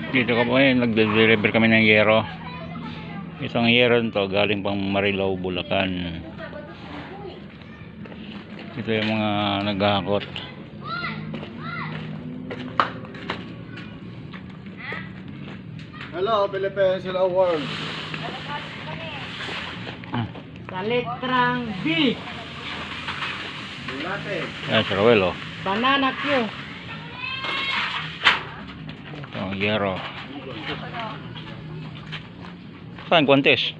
Dito ko po nagde-deliver kami ng yero. Isang yero nito galing pang Marilao, Bulacan. Ito yung mga naghahakot. Hello, Philippines, hello world. Sa letrang B, Ayan, Sir Ruel, oh. banana Q. Ito ang yero. Saan kontes?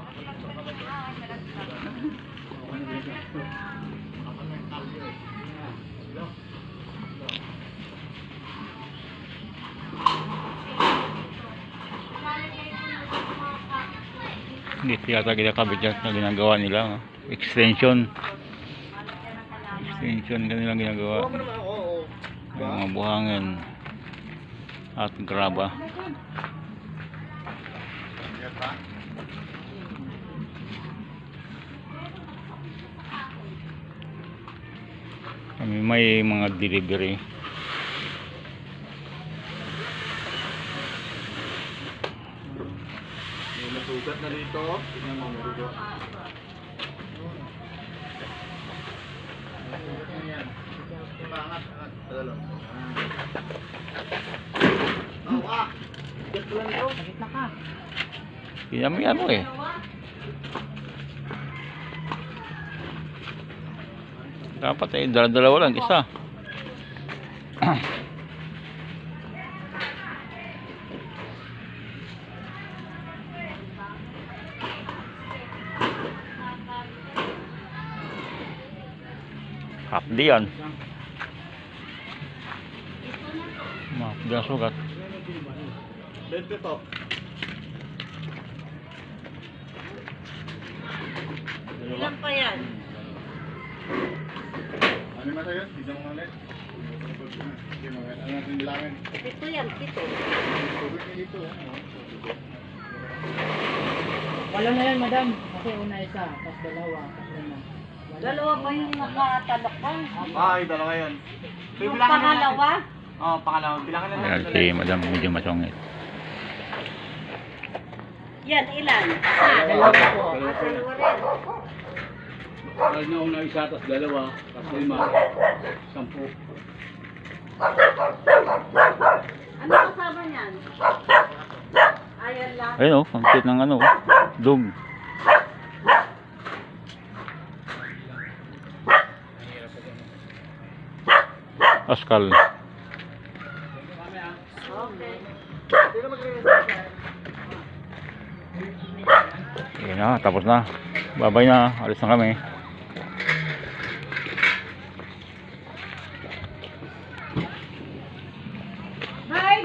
Dito yata ginakabit dyan na ginagawa nila, oh. Extension kanilang ginagawa. May mga buhangin at graba. Kami may mga delivery. May nasugat na dito. Tingnan mo, dito. Angat. Dalo. Get lang daw. Gitna ka. Pinamihan mo eh. Dapat eh, dalawa lang, isa. Hapdi yan. Hapdi ang sugat. Dito to. Ilan pa yan? Ano na sa'yo? Isang mga ulit. Sige, ano natin bilangin? Ito yan, ito. Tubig na dito. Wala na yan, madam. Kasi una isa, tapos dalawa, tapos lima. Dalawa pa yung nakatalakang. Ay, dalawa yan. Yung pangalawa? Oo, pangalawa. Bilangin na Ayan si Madam, medyo masungit. Yan, ilan? Dalawa po. Dalawa Dahil na una isa, tapos dalawa, tapos lima, 10. Ano kasama niyan? Ayan lang. Ayun oh, ang cute ng ano, dog. Askal. Okay. Ayan na, tapos na. Babay na, alis na kami. Hi,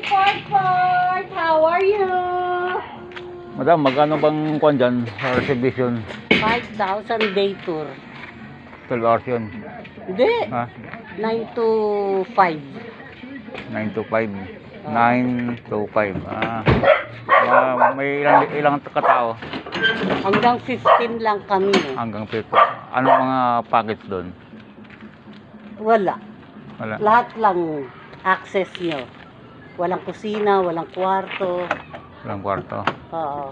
Fort! How are you? Madam, magkano bang kuwan dyan sa reservation? 5,000 day tour. 12 hours yun. Hindi. Ha? 9 to 5. 9 to 5. 9 to 5. May ilang katao? Hanggang 15 lang kami. Hanggang 50. Anong mga package doon? Wala. Wala. Lahat lang access nyo. Walang kusina, walang kwarto. Walang kwarto. Oo.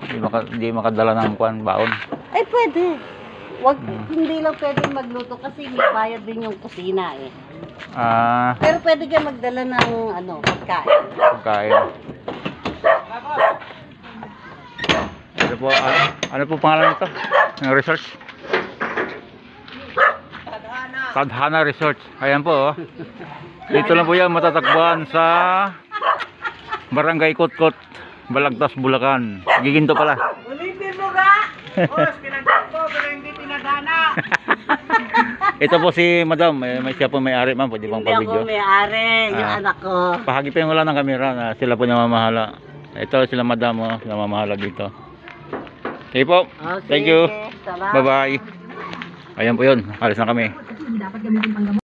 Hindi makadala ng kuwan, baon. Ay, pwede. Hindi lang pwede magluto kasi may bayad din yung kusina eh. Pero pwede kayo magdala ng pagkain. Pagkain. Ano po pangalan nito? Ng resort? Tadhana Resort. Ayan po, oh. Dito lang po yan matatagpuan sa Barangay Kotkot, Balagtas, Bulacan. Giginto pala. Ulitin mo ga! Boss, pinagdag ko pero hindi pinagana. Ito po si Madam, may siya po may-ari, ma'am. Pwede bang Hindi ako pa-video? may-ari, yung anak ko. Pahagipin mo lang ng kamera na sila po namamahala. Ito sila Madam, oh, namamahala dito. Okay po. Oh, Thank you. sige. Salamat. Bye-bye. Ayan po yun. Alis na kami.